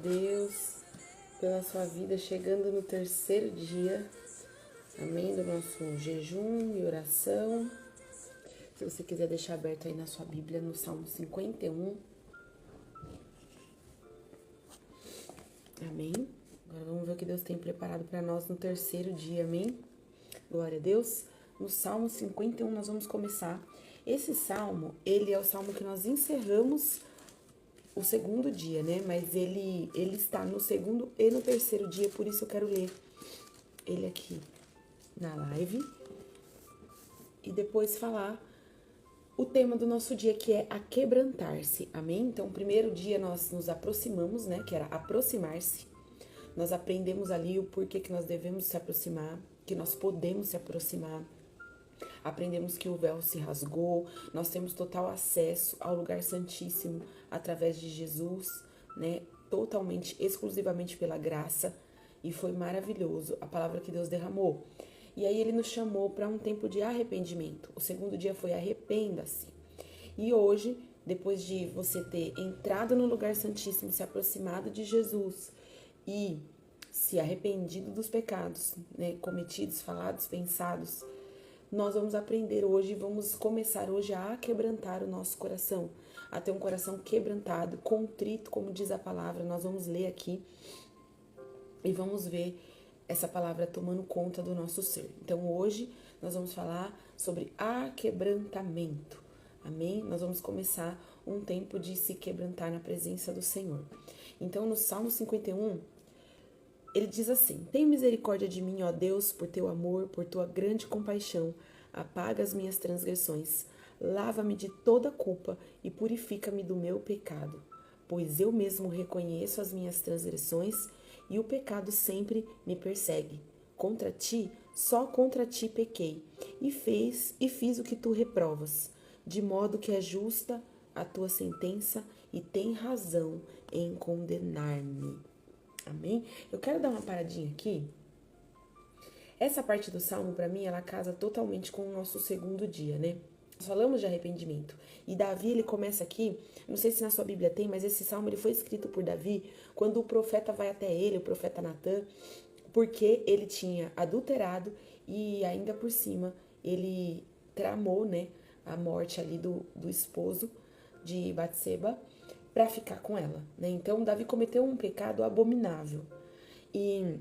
Deus pela sua vida, chegando no terceiro dia, amém, do nosso jejum e oração. Se você quiser deixar aberto aí na sua Bíblia, no Salmo 51, amém. Agora vamos ver o que Deus tem preparado para nós no terceiro dia, amém. Glória a Deus. No Salmo 51 nós vamos começar. Esse salmo, ele é o salmo que nós encerramos o segundo dia, né? Mas ele está no segundo e no terceiro dia, por isso eu quero ler ele aqui na live e depois falar o tema do nosso dia, que é aquebrantar-se, amém? Então, o primeiro dia nós nos aproximamos, né? Que era aproximar-se. Nós aprendemos ali o porquê que nós devemos se aproximar, que nós podemos se aproximar. Aprendemos que o véu se rasgou, nós temos total acesso ao lugar santíssimo através de Jesus, né? Totalmente, exclusivamente pela graça, e foi maravilhoso a palavra que Deus derramou. E aí ele nos chamou para um tempo de arrependimento. O segundo dia foi arrependa-se. E hoje, depois de você ter entrado no lugar santíssimo, se aproximado de Jesus e se arrependido dos pecados, né, cometidos, falados, pensados, nós vamos aprender hoje, vamos começar hoje a quebrantar o nosso coração, a ter um coração quebrantado, contrito, como diz a palavra. Nós vamos ler aqui e vamos ver essa palavra tomando conta do nosso ser. Então hoje nós vamos falar sobre aquebrantamento, amém? Nós vamos começar um tempo de se quebrantar na presença do Senhor. Então no Salmo 51, ele diz assim: tem misericórdia de mim, ó Deus, por teu amor, por tua grande compaixão. Apaga as minhas transgressões. Lava-me de toda culpa e purifica-me do meu pecado. Pois eu mesmo reconheço as minhas transgressões e o pecado sempre me persegue. Contra ti, só contra ti pequei e fiz o que tu reprovas, de modo que é justa a tua sentença e tem razão em condenar-me. Amém? Eu quero dar uma paradinha aqui. Essa parte do Salmo, para mim, ela casa totalmente com o nosso segundo dia, né? Nós falamos de arrependimento. E Davi, ele começa aqui, não sei se na sua Bíblia tem, mas esse Salmo ele foi escrito por Davi quando o profeta vai até ele, o profeta Natã, porque ele tinha adulterado e ainda por cima ele tramou, né, a morte ali do esposo de Batseba para ficar com ela, né? Então Davi cometeu um pecado abominável e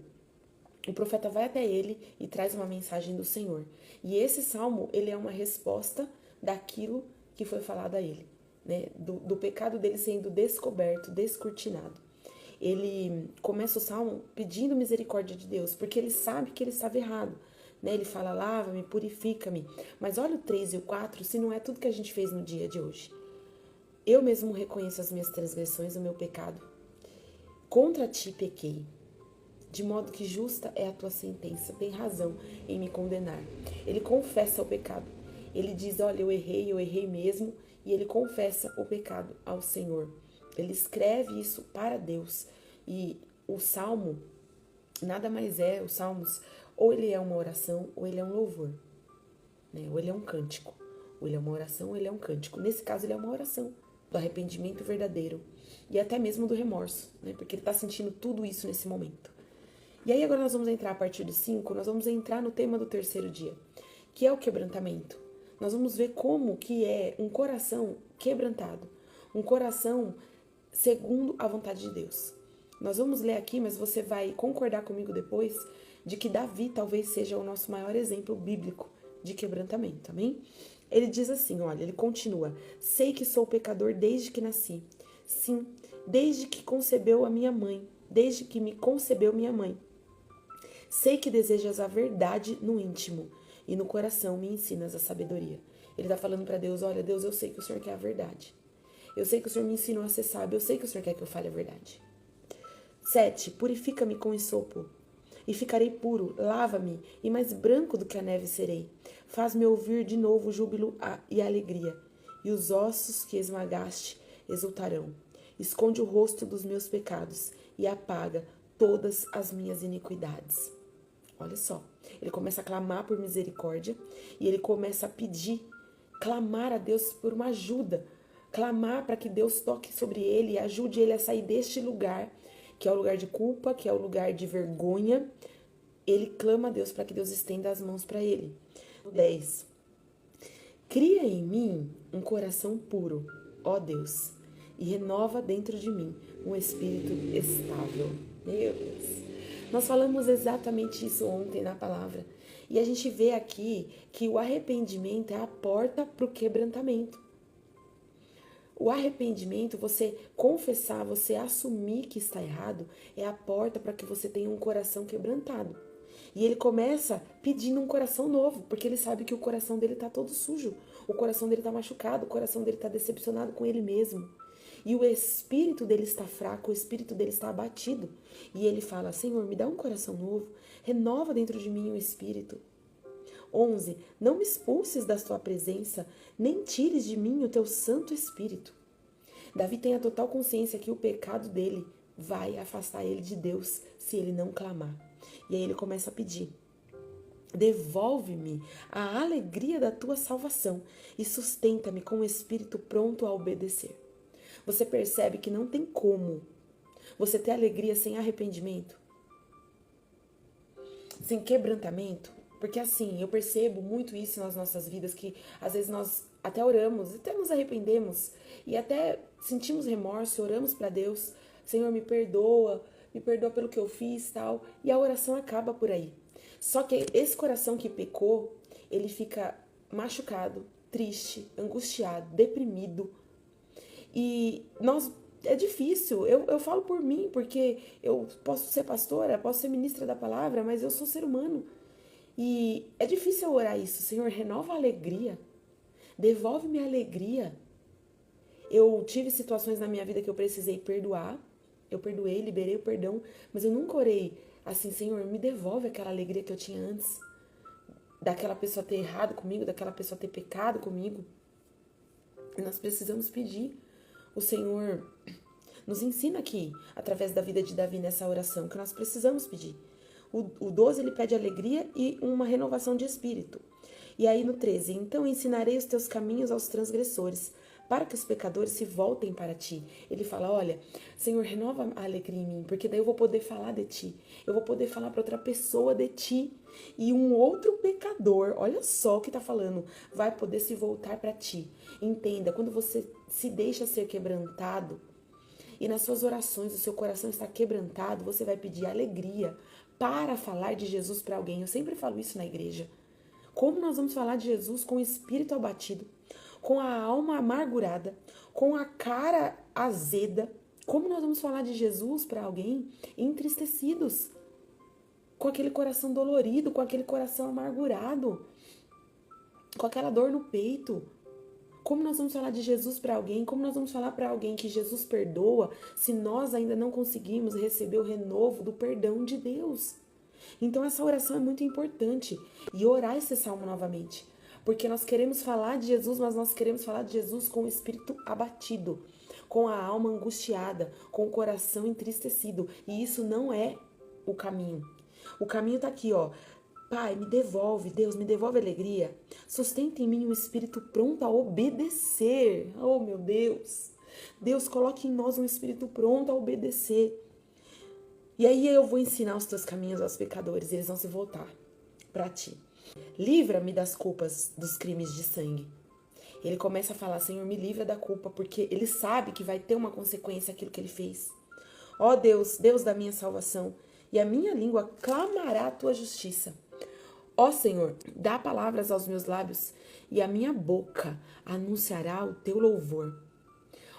o profeta vai até ele e traz uma mensagem do Senhor. E esse salmo, ele é uma resposta daquilo que foi falado a ele, né? Do pecado dele sendo descoberto, descortinado. Ele começa o salmo pedindo misericórdia de Deus, porque ele sabe que ele estava errado, né? Ele fala, lava-me, purifica-me. Mas olha o 3 e o 4, se não é tudo que a gente fez no dia de hoje. Eu mesmo reconheço as minhas transgressões, o meu pecado. Contra ti pequei, de modo que justa é a tua sentença, tem razão em me condenar. Ele confessa o pecado. Ele diz, olha, eu errei mesmo, e ele confessa o pecado ao Senhor. Ele escreve isso para Deus. E o Salmo, nada mais é, os Salmos, ou ele é uma oração, ou ele é um louvor, né? Ou ele é um cântico. Ou ele é uma oração, ou ele é um cântico. Nesse caso, ele é uma oração do arrependimento verdadeiro e até mesmo do remorso, né? Porque ele está sentindo tudo isso nesse momento. E aí agora nós vamos entrar a partir do 5, nós vamos entrar no tema do terceiro dia, que é o quebrantamento. Nós vamos ver como que é um coração quebrantado, um coração segundo a vontade de Deus. Nós vamos ler aqui, mas você vai concordar comigo depois de que Davi talvez seja o nosso maior exemplo bíblico de quebrantamento, amém? Ele diz assim, olha, ele continua, sei que sou pecador desde que nasci. Sim, desde que concebeu a minha mãe, desde que me concebeu minha mãe. Sei que desejas a verdade no íntimo e no coração me ensinas a sabedoria. Ele está falando para Deus, olha, Deus, eu sei que o Senhor quer a verdade. Eu sei que o Senhor me ensinou a ser sábio, eu sei que o Senhor quer que eu fale a verdade. 7, purifica-me com esopo e ficarei puro, lava-me e mais branco do que a neve serei. Faz-me ouvir de novo júbilo e alegria, e os ossos que esmagaste exultarão. Esconde o rosto dos meus pecados e apaga todas as minhas iniquidades. Olha só, ele começa a clamar por misericórdia e ele começa a pedir, clamar a Deus por uma ajuda, clamar para que Deus toque sobre ele e ajude ele a sair deste lugar que é o lugar de culpa, que é o lugar de vergonha, ele clama a Deus para que Deus estenda as mãos para ele. 10. Cria em mim um coração puro, ó Deus, e renova dentro de mim um espírito estável. Meu Deus. Nós falamos exatamente isso ontem na palavra. E a gente vê aqui que o arrependimento é a porta para o quebrantamento. O arrependimento, você confessar, você assumir que está errado, é a porta para que você tenha um coração quebrantado. E ele começa pedindo um coração novo, porque ele sabe que o coração dele está todo sujo, o coração dele está machucado, o coração dele está decepcionado com ele mesmo. E o espírito dele está fraco, o espírito dele está abatido. E ele fala, Senhor, me dá um coração novo, renova dentro de mim o espírito. 11. Não me expulses da tua presença, nem tires de mim o teu Santo Espírito. Davi tem a total consciência que o pecado dele vai afastar ele de Deus se ele não clamar. E aí ele começa a pedir. Devolve-me a alegria da tua salvação e sustenta-me com o espírito pronto a obedecer. Você percebe que não tem como você ter alegria sem arrependimento? Sem quebrantamento? Porque assim, eu percebo muito isso nas nossas vidas, que às vezes nós até oramos, até nos arrependemos e até sentimos remorso, oramos para Deus, Senhor, me perdoa pelo que eu fiz, tal, e a oração acaba por aí. Só que esse coração que pecou, ele fica machucado, triste, angustiado, deprimido. E é difícil, eu falo por mim, porque eu posso ser pastora, posso ser ministra da palavra, mas eu sou ser humano. E é difícil eu orar isso. Senhor, renova a alegria. Devolve-me a alegria. Eu tive situações na minha vida que eu precisei perdoar. Eu perdoei, liberei o perdão. Mas eu nunca orei assim, Senhor, me devolve aquela alegria que eu tinha antes. Daquela pessoa ter errado comigo, daquela pessoa ter pecado comigo. E nós precisamos pedir. O Senhor nos ensina aqui, através da vida de Davi nessa oração, que nós precisamos pedir. O 12, ele pede alegria e uma renovação de espírito. E aí no 13, então ensinarei os teus caminhos aos transgressores, para que os pecadores se voltem para ti. Ele fala, olha, Senhor, renova a alegria em mim, porque daí eu vou poder falar de ti. Eu vou poder falar para outra pessoa de ti. E um outro pecador, olha só o que está falando, vai poder se voltar para ti. Entenda, quando você se deixa ser quebrantado, e nas suas orações o seu coração está quebrantado, você vai pedir alegria para falar de Jesus para alguém. Eu sempre falo isso na igreja. Como nós vamos falar de Jesus com o espírito abatido, com a alma amargurada, com a cara azeda? Como nós vamos falar de Jesus para alguém entristecidos, com aquele coração dolorido, com aquele coração amargurado, com aquela dor no peito? Como nós vamos falar de Jesus para alguém? Como nós vamos falar para alguém que Jesus perdoa se nós ainda não conseguimos receber o renovo do perdão de Deus? Então essa oração é muito importante. E orar esse salmo novamente. Porque nós queremos falar de Jesus, mas nós queremos falar de Jesus com o espírito abatido, com a alma angustiada, com o coração entristecido. E isso não é o caminho. O caminho está aqui, ó. Pai, me devolve, Deus, me devolve alegria. Sustenta em mim um espírito pronto a obedecer. Oh, meu Deus. Deus, coloque em nós um espírito pronto a obedecer. E aí eu vou ensinar os teus caminhos aos pecadores, eles vão se voltar para ti. Livra-me das culpas dos crimes de sangue. Ele começa a falar, Senhor, me livra da culpa, porque ele sabe que vai ter uma consequência aquilo que ele fez. Ó Deus, Deus da minha salvação, e a minha língua clamará a tua justiça. Ó Senhor, dá palavras aos meus lábios, e a minha boca anunciará o teu louvor.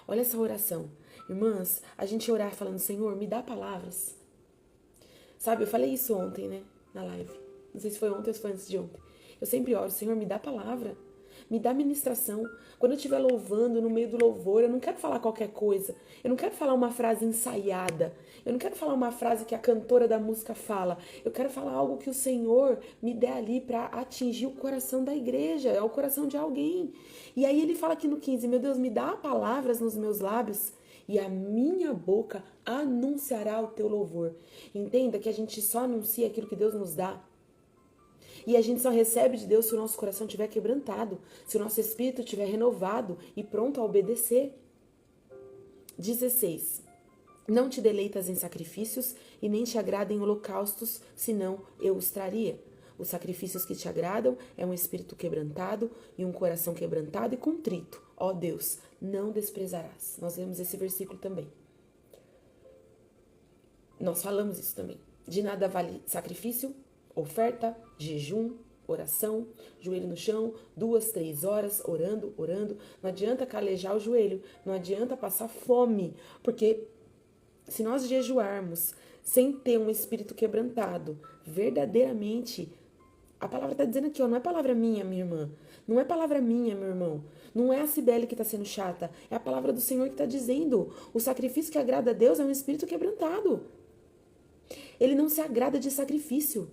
Olha essa oração. Irmãs, a gente orar falando, Senhor, me dá palavras. Sabe, eu falei isso ontem, né, na live. Não sei se foi ontem ou se foi antes de ontem. Eu sempre oro, Senhor, me dá palavra. Me dá ministração. Quando eu estiver louvando, no meio do louvor, eu não quero falar qualquer coisa. Eu não quero falar uma frase ensaiada. Eu não quero falar uma frase que a cantora da música fala. Eu quero falar algo que o Senhor me der ali para atingir o coração da igreja, é o coração de alguém. E aí ele fala aqui no 15, meu Deus, me dá palavras nos meus lábios e a minha boca anunciará o teu louvor. Entenda que a gente só anuncia aquilo que Deus nos dá. E a gente só recebe de Deus se o nosso coração estiver quebrantado, se o nosso espírito estiver renovado e pronto a obedecer. 16. Não te deleitas em sacrifícios e nem te agradam em holocaustos, senão eu os traria. Os sacrifícios que te agradam é um espírito quebrantado e um coração quebrantado e contrito. Ó Deus, não desprezarás. Nós vemos esse versículo também. Nós falamos isso também. De nada vale sacrifício, oferta, jejum, oração, joelho no chão, 2, 3 horas orando. Não adianta calejar o joelho, não adianta passar fome, porque se nós jejuarmos sem ter um espírito quebrantado, verdadeiramente, a palavra está dizendo aqui, ó, não é palavra minha, minha irmã, não é palavra minha, meu irmão, não é a Cibele que está sendo chata, é a palavra do Senhor que está dizendo, o sacrifício que agrada a Deus é um espírito quebrantado. Ele não se agrada de sacrifício.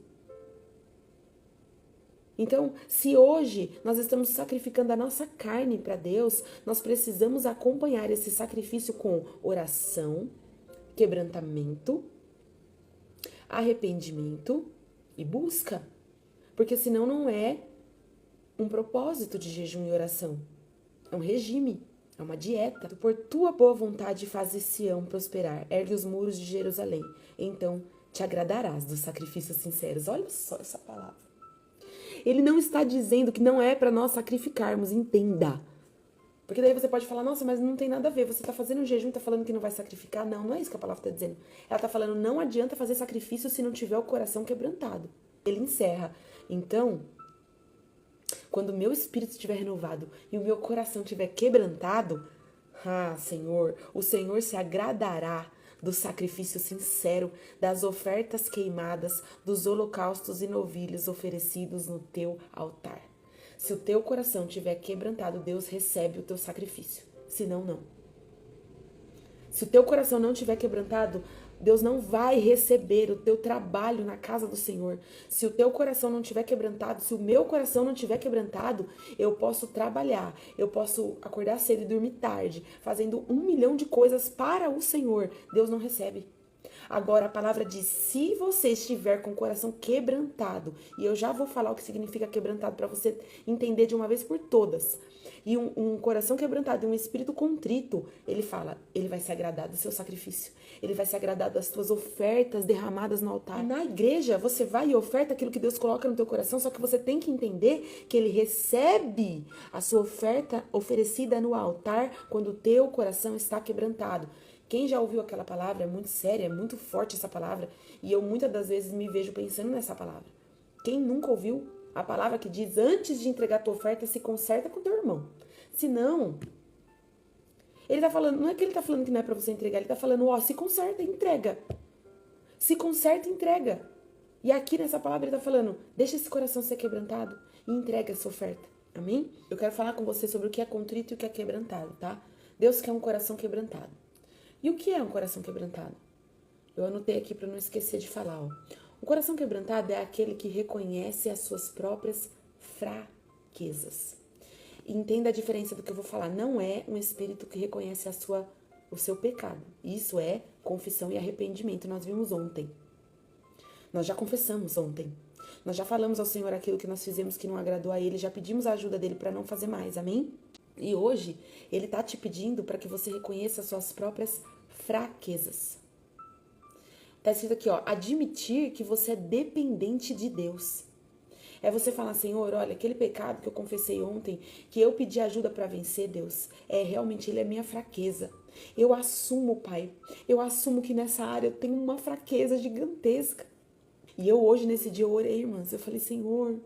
Então, se hoje nós estamos sacrificando a nossa carne para Deus, nós precisamos acompanhar esse sacrifício com oração, quebrantamento, arrependimento e busca. Porque senão não é um propósito de jejum e oração. É um regime, é uma dieta. Por tua boa vontade fazes Sião prosperar, ergue os muros de Jerusalém. Então te agradarás dos sacrifícios sinceros. Olha só essa palavra. Ele não está dizendo que não é para nós sacrificarmos, entenda. Porque daí você pode falar, nossa, mas não tem nada a ver, você está fazendo um jejum, está falando que não vai sacrificar. Não, não é isso que a palavra está dizendo. Ela está falando, não adianta fazer sacrifício se não tiver o coração quebrantado. Ele encerra. Então, quando o meu espírito estiver renovado e o meu coração estiver quebrantado, Senhor, o Senhor se agradará do sacrifício sincero, das ofertas queimadas, dos holocaustos e novilhos oferecidos no teu altar. Se o teu coração estiver quebrantado, Deus recebe o teu sacrifício. Senão, não. Se o teu coração não estiver quebrantado, Deus não vai receber o teu trabalho na casa do Senhor. Se o teu coração não estiver quebrantado, se o meu coração não estiver quebrantado, eu posso trabalhar, eu posso acordar cedo e dormir tarde, fazendo 1 milhão de coisas para o Senhor. Deus não recebe. Agora, a palavra diz, se você estiver com o coração quebrantado, e eu já vou falar o que significa quebrantado para você entender de uma vez por todas, e um coração quebrantado e um espírito contrito, ele fala, ele vai se agradar do seu sacrifício, ele vai se agradar das tuas ofertas derramadas no altar. E na igreja, você vai e oferta aquilo que Deus coloca no teu coração, só que você tem que entender que ele recebe a sua oferta oferecida no altar quando o teu coração está quebrantado. Quem já ouviu aquela palavra é muito séria, é muito forte essa palavra, e eu muitas das vezes me vejo pensando nessa palavra. Quem nunca ouviu a palavra que diz, antes de entregar a tua oferta, se conserta com teu irmão. Senão, ele tá falando, não é que ele tá falando que não é pra você entregar, ele tá falando, se conserta, entrega. Se conserta, entrega. E aqui nessa palavra ele tá falando, deixa esse coração ser quebrantado e entrega essa oferta. Amém? Eu quero falar com você sobre o que é contrito e o que é quebrantado, tá? Deus quer um coração quebrantado. E o que é um coração quebrantado? Eu anotei aqui para não esquecer de falar. O coração quebrantado é aquele que reconhece as suas próprias fraquezas. E entenda a diferença do que eu vou falar. Não é um espírito que reconhece o seu pecado. Isso é confissão e arrependimento. Nós vimos ontem. Nós já confessamos ontem. Nós já falamos ao Senhor aquilo que nós fizemos que não agradou a Ele. Já pedimos a ajuda dEle para não fazer mais. Amém? E hoje, Ele está te pedindo para que você reconheça as suas próprias fraquezas. Está escrito aqui, admitir que você é dependente de Deus. É você falar, Senhor, olha, aquele pecado que eu confessei ontem, que eu pedi ajuda para vencer, Deus, realmente ele é minha fraqueza. Eu assumo, Pai, eu assumo que nessa área eu tenho uma fraqueza gigantesca. E eu hoje, nesse dia, eu orei, irmãs, eu falei, Senhor,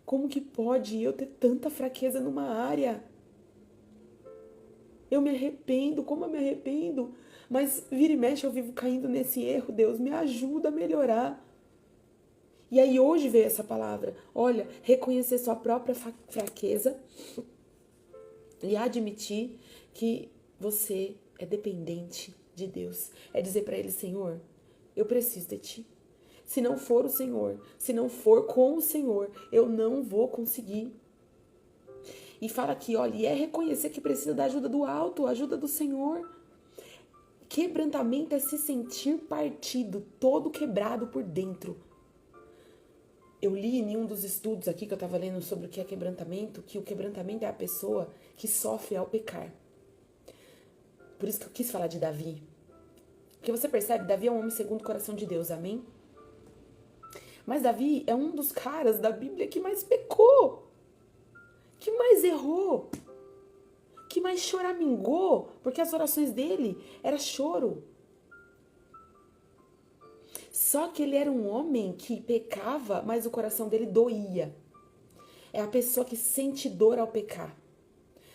como que pode eu ter tanta fraqueza numa área? Eu me arrependo, como eu me arrependo? Mas vira e mexe eu vivo caindo nesse erro, Deus, me ajuda a melhorar. E aí hoje veio essa palavra, olha, reconhecer sua própria fraqueza e admitir que você é dependente de Deus. É dizer para Ele, Senhor, eu preciso de Ti. Se não for o Senhor, se não for com o Senhor, eu não vou conseguir. E fala aqui, olha, e é reconhecer que precisa da ajuda do alto, a ajuda do Senhor. Quebrantamento é se sentir partido, todo quebrado por dentro. Eu li em um dos estudos aqui que eu estava lendo sobre o que é quebrantamento, que o quebrantamento é a pessoa que sofre ao pecar. Por isso que eu quis falar de Davi. Porque você percebe, Davi é um homem segundo o coração de Deus, amém? Mas Davi é um dos caras da Bíblia que mais pecou, que mais errou, que mais choramingou, porque as orações dele era choro. Só que ele era um homem que pecava, mas o coração dele doía. É a pessoa que sente dor ao pecar.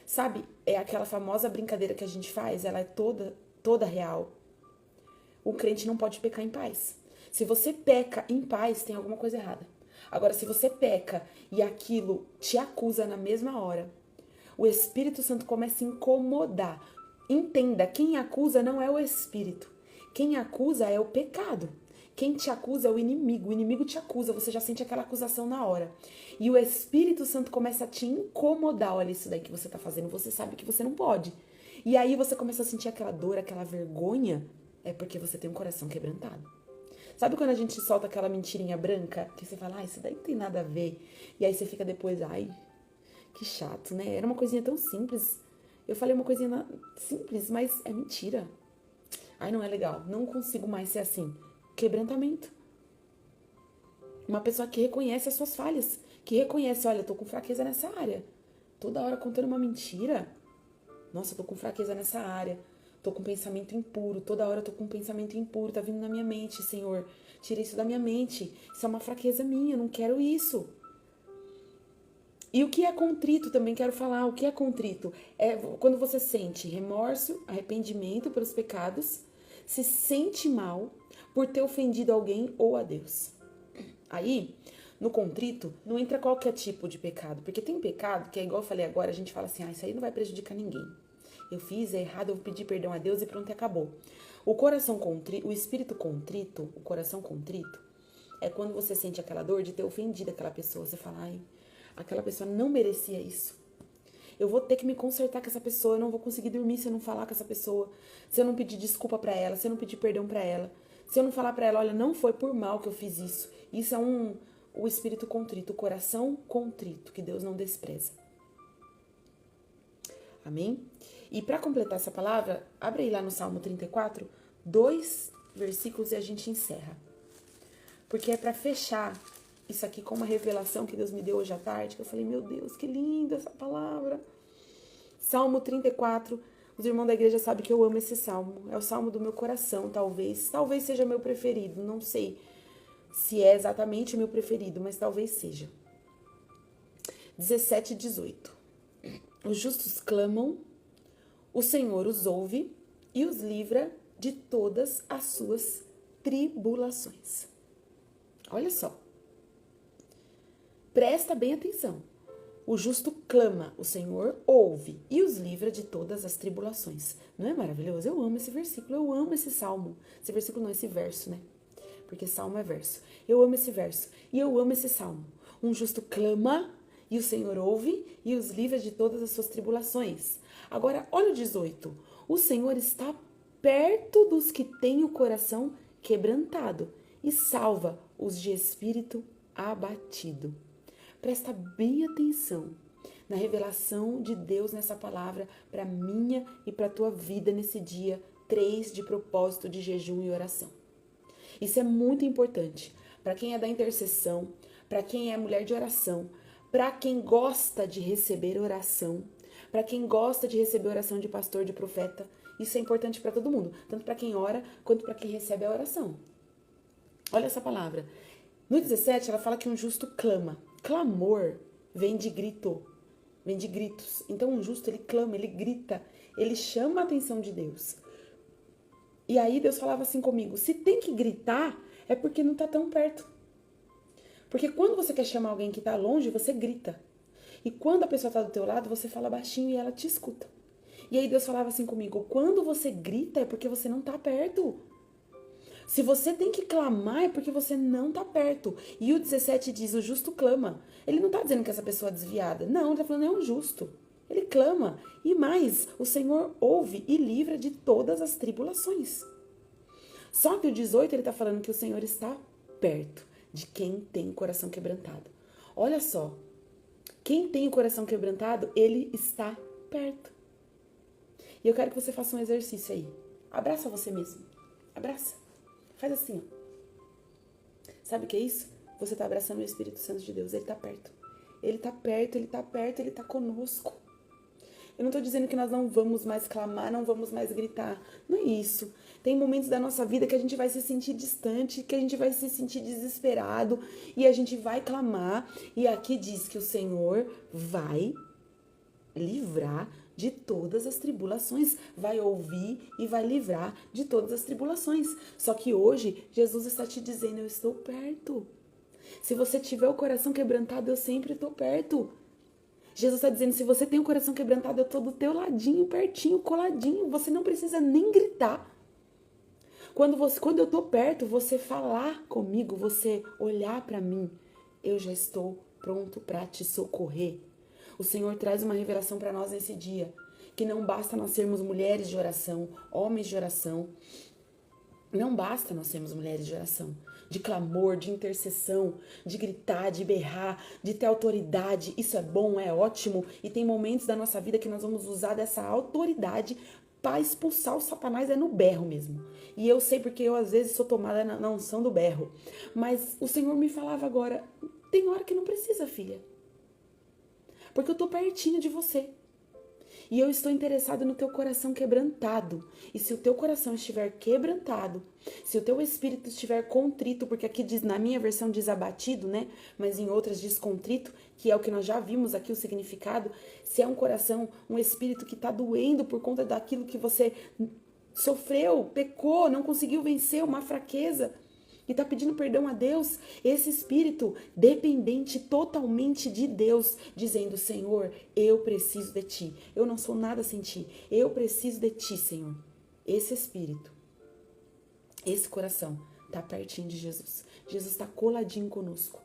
Sabe, é aquela famosa brincadeira que a gente faz, ela é toda real. O crente não pode pecar em paz. Se você peca em paz, tem alguma coisa errada. Agora, se você peca e aquilo te acusa na mesma hora, o Espírito Santo começa a incomodar. Entenda, quem acusa não é o Espírito. Quem acusa é o pecado. Quem te acusa é o inimigo te acusa, você já sente aquela acusação na hora. E o Espírito Santo começa a te incomodar, olha isso daí que você tá fazendo, você sabe que você não pode. E aí você começa a sentir aquela dor, aquela vergonha, é porque você tem um coração quebrantado. Sabe quando a gente solta aquela mentirinha branca, que você fala, isso daí não tem nada a ver, e aí você fica depois, que chato, né? Era uma coisinha tão simples, eu falei uma coisinha simples, mas é mentira. Não é legal, não consigo mais ser assim. Quebrantamento. Uma pessoa que reconhece as suas falhas, que reconhece, olha, eu tô com fraqueza nessa área. Toda hora contando uma mentira. Nossa, eu tô com fraqueza nessa área. Tô com pensamento impuro. Toda hora eu tô com pensamento impuro. Tá vindo na minha mente, Senhor. Tira isso da minha mente. Isso é uma fraqueza minha, eu não quero isso. E o que é contrito também quero falar. O que é contrito? É quando você sente remorso, arrependimento pelos pecados, se sente mal por ter ofendido alguém ou a Deus. Aí, no contrito, não entra qualquer tipo de pecado. Porque tem pecado que é igual eu falei agora, a gente fala assim, isso aí não vai prejudicar ninguém. Eu fiz, é errado, eu vou pedir perdão a Deus e pronto, acabou. O coração contrito, o espírito contrito, o coração contrito, é quando você sente aquela dor de ter ofendido aquela pessoa. Você fala, aquela pessoa não merecia isso. Eu vou ter que me consertar com essa pessoa, eu não vou conseguir dormir se eu não falar com essa pessoa, se eu não pedir desculpa pra ela, se eu não pedir perdão pra ela, se eu não falar pra ela, olha, não foi por mal que eu fiz isso. Isso é o espírito contrito, o coração contrito, que Deus não despreza. Amém? E pra completar essa palavra, abre aí lá no Salmo 34, 2 versículos e a gente encerra. Porque é pra fechar isso aqui com uma revelação que Deus me deu hoje à tarde, que eu falei, meu Deus, que linda essa palavra. Salmo 34, os irmãos da igreja sabem que eu amo esse salmo. É o salmo do meu coração, talvez. Talvez seja meu preferido, não sei se é exatamente o meu preferido, mas talvez seja. 17 e 18. Os justos clamam, o Senhor os ouve e os livra de todas as suas tribulações. Olha só. Presta bem atenção. O justo clama, o Senhor ouve e os livra de todas as tribulações. Não é maravilhoso? Eu amo esse versículo, eu amo esse salmo. Esse versículo não, esse verso, né? Porque salmo é verso. Eu amo esse verso e eu amo esse salmo. Um justo clama e o Senhor ouve e os livra de todas as suas tribulações. Agora, olha o 18. O Senhor está perto dos que têm o coração quebrantado e salva os de espírito abatido. Presta bem atenção na revelação de Deus nessa palavra para minha e para tua vida nesse dia 3 de propósito de jejum e oração. Isso é muito importante para quem é da intercessão, para quem é mulher de oração, para quem gosta de receber oração, para quem gosta de receber oração de pastor, de profeta. Isso é importante para todo mundo, tanto para quem ora quanto para quem recebe a oração. Olha essa palavra. No 17, ela fala que um justo clama. Clamor vem de grito, vem de gritos. Então, um justo, ele clama, ele grita, ele chama a atenção de Deus. E aí, Deus falava assim comigo, se tem que gritar, é porque não tá tão perto. Porque quando você quer chamar alguém que tá longe, você grita. E quando a pessoa tá do teu lado, você fala baixinho e ela te escuta. E aí, Deus falava assim comigo, quando você grita, é porque você não tá perto. Se você tem que clamar, é porque você não tá perto. E o 17 diz, o justo clama. Ele não tá dizendo que essa pessoa é desviada. Não, ele tá falando, é um justo. Ele clama. E mais, o Senhor ouve e livra de todas as tribulações. Só que o 18, ele tá falando que o Senhor está perto de quem tem o coração quebrantado. Olha só. Quem tem o coração quebrantado, ele está perto. E eu quero que você faça um exercício aí. Abraça você mesmo. Abraça. Faz assim, ó. Sabe o que é isso? Você tá abraçando o Espírito Santo de Deus. Ele tá perto. Ele tá perto, ele tá perto, ele tá conosco. Eu não tô dizendo que nós não vamos mais clamar, não vamos mais gritar. Não é isso. Tem momentos da nossa vida que a gente vai se sentir distante, que a gente vai se sentir desesperado e a gente vai clamar. E aqui diz que o Senhor vai livrar de todas as tribulações, vai ouvir e vai livrar de todas as tribulações. Só que hoje Jesus está te dizendo, eu estou perto. Se você tiver o coração quebrantado, eu sempre estou perto. Jesus está dizendo, se você tem o coração quebrantado, eu estou do teu ladinho, pertinho, coladinho. Você não precisa nem gritar. Quando eu estou perto, você falar comigo, você olhar para mim, eu já estou pronto para te socorrer. O Senhor traz uma revelação para nós nesse dia, que não basta nós sermos mulheres de oração, homens de oração. Não basta nós sermos mulheres de oração, de clamor, de intercessão, de gritar, de berrar, de ter autoridade. Isso é bom, é ótimo. E tem momentos da nossa vida que nós vamos usar dessa autoridade para expulsar o Satanás, é no berro mesmo. E eu sei porque eu às vezes sou tomada na unção do berro. Mas o Senhor me falava agora, tem hora que não precisa, filha. Porque eu tô pertinho de você. E eu estou interessado no teu coração quebrantado. E se o teu coração estiver quebrantado, se o teu espírito estiver contrito, porque aqui diz, na minha versão diz abatido, né? Mas em outras diz contrito, que é o que nós já vimos aqui o significado. Se é um coração, um espírito que está doendo por conta daquilo que você sofreu, pecou, não conseguiu vencer, uma fraqueza, e está pedindo perdão a Deus, esse espírito dependente totalmente de Deus, dizendo, Senhor, eu preciso de ti, eu não sou nada sem ti, eu preciso de ti, Senhor. Esse espírito, esse coração está pertinho de Jesus. Jesus está coladinho conosco.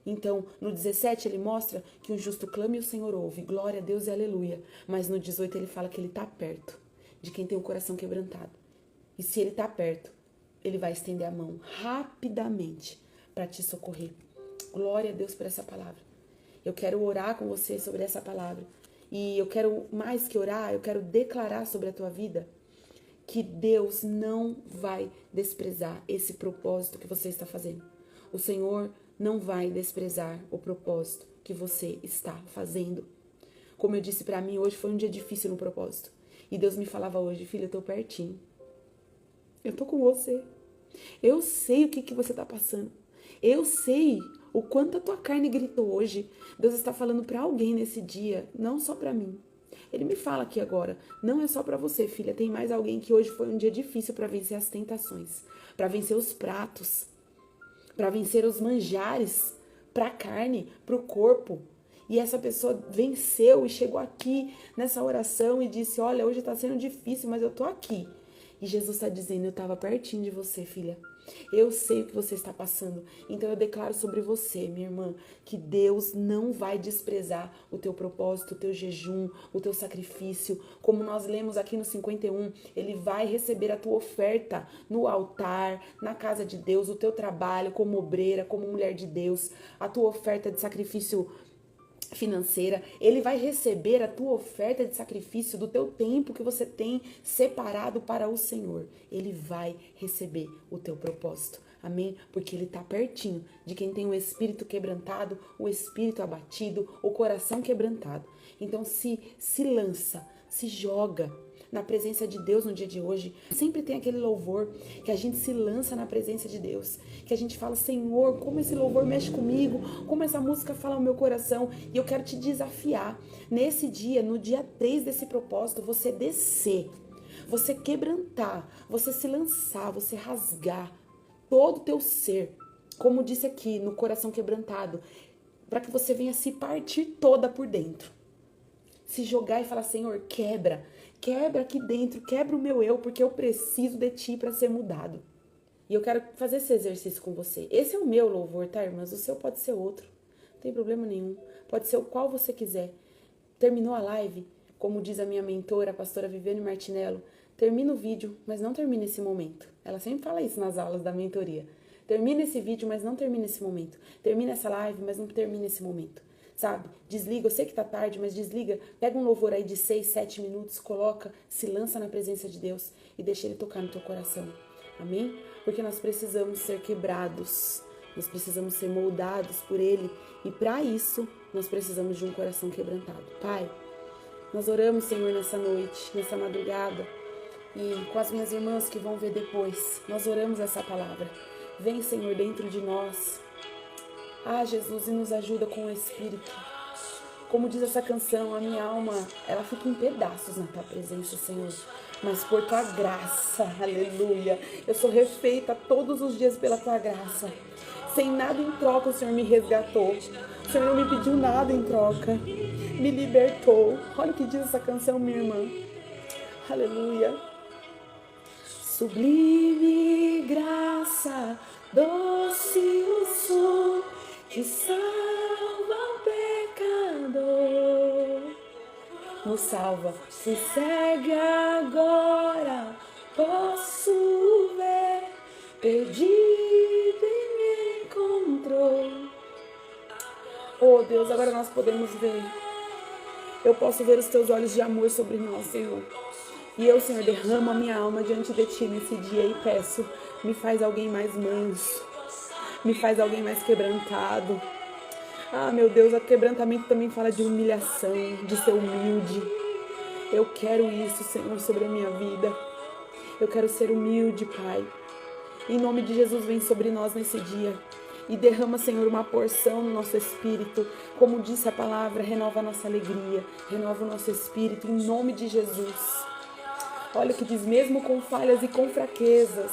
Então, no 17 ele mostra que o justo clama e o Senhor ouve, glória a Deus e aleluia. Mas no 18 ele fala que ele está perto de quem tem o coração quebrantado. E se ele está perto, ele vai estender a mão rapidamente para te socorrer. Glória a Deus por essa palavra. Eu quero orar com você sobre essa palavra. E eu quero, mais que orar, eu quero declarar sobre a tua vida que Deus não vai desprezar esse propósito que você está fazendo. O Senhor não vai desprezar o propósito que você está fazendo. Como eu disse para mim, hoje foi um dia difícil no propósito. E Deus me falava hoje, filha, eu tô pertinho. Eu tô com você. Eu sei o que você tá passando. Eu sei o quanto a tua carne gritou hoje. Deus está falando para alguém nesse dia, não só para mim. Ele me fala aqui agora, não é só para você, filha. Tem mais alguém que hoje foi um dia difícil para vencer as tentações, para vencer os pratos, para vencer os manjares, para a carne, para o corpo. E essa pessoa venceu e chegou aqui nessa oração e disse, olha, hoje está sendo difícil, mas eu tô aqui. E Jesus está dizendo, eu estava pertinho de você, filha. Eu sei o que você está passando. Então eu declaro sobre você, minha irmã, que Deus não vai desprezar o teu propósito, o teu jejum, o teu sacrifício. Como nós lemos aqui no 51, Ele vai receber a tua oferta no altar, na casa de Deus, o teu trabalho como obreira, como mulher de Deus, a tua oferta de sacrifício financeira, ele vai receber a tua oferta de sacrifício do teu tempo que você tem separado para o Senhor. Ele vai receber o teu propósito. Amém? Porque ele está pertinho de quem tem o espírito quebrantado, o espírito abatido, o coração quebrantado. Então se lança, se joga na presença de Deus no dia de hoje. Sempre tem aquele louvor que a gente se lança na presença de Deus, que a gente fala, Senhor, como esse louvor mexe comigo, como essa música fala ao meu coração. E eu quero te desafiar, nesse dia, no dia 3 desse propósito, você descer, você quebrantar, você se lançar, você rasgar todo o teu ser, como disse aqui, no coração quebrantado, para que você venha se partir toda por dentro. Se jogar e falar, Senhor, quebra aqui dentro, quebra o meu eu, porque eu preciso de ti para ser mudado. E eu quero fazer esse exercício com você. Esse é o meu louvor, tá, irmãs? O seu pode ser outro, não tem problema nenhum. Pode ser o qual você quiser. Terminou a live, como diz a minha mentora, a pastora Viviane Martinello, termina o vídeo, mas não termina esse momento. Ela sempre fala isso nas aulas da mentoria. Termina esse vídeo, mas não termina esse momento. Termina essa live, mas não termina esse momento. sabe? Desliga, eu sei que tá tarde, mas desliga, pega um louvor aí de 6, 7 minutos, coloca, se lança na presença de Deus e deixa Ele tocar no teu coração. Amém? Porque nós precisamos ser quebrados, nós precisamos ser moldados por Ele e para isso nós precisamos de um coração quebrantado. Pai, nós oramos, Senhor, nessa noite, nessa madrugada e com as minhas irmãs que vão ver depois, nós oramos essa palavra. Vem, Senhor, dentro de nós. Jesus, e nos ajuda com o Espírito. Como diz essa canção, a minha alma, ela fica em pedaços na tua presença, Senhor. Mas por tua graça, aleluia, eu sou refeita todos os dias pela tua graça. Sem nada em troca, o Senhor me resgatou. O Senhor não me pediu nada em troca. Me libertou. Olha o que diz essa canção, minha irmã. Aleluia. Sublime graça, doce o som que salva o pecador. Nos salva, se segue agora, posso ver, perdido e me encontrou. Oh Deus, agora nós podemos ver. Eu posso ver os teus olhos de amor sobre nós, Senhor. E eu, Senhor, derramo a minha alma diante de Ti nesse dia e peço, me faz alguém mais manso, me faz alguém mais quebrantado. Meu Deus, o quebrantamento também fala de humilhação, de ser humilde. Eu quero isso, Senhor, sobre a minha vida. Eu quero ser humilde, Pai. Em nome de Jesus, vem sobre nós nesse dia. E derrama, Senhor, uma porção no nosso espírito. Como disse a palavra, renova a nossa alegria, renova o nosso espírito, em nome de Jesus. Olha o que diz, mesmo com falhas e com fraquezas,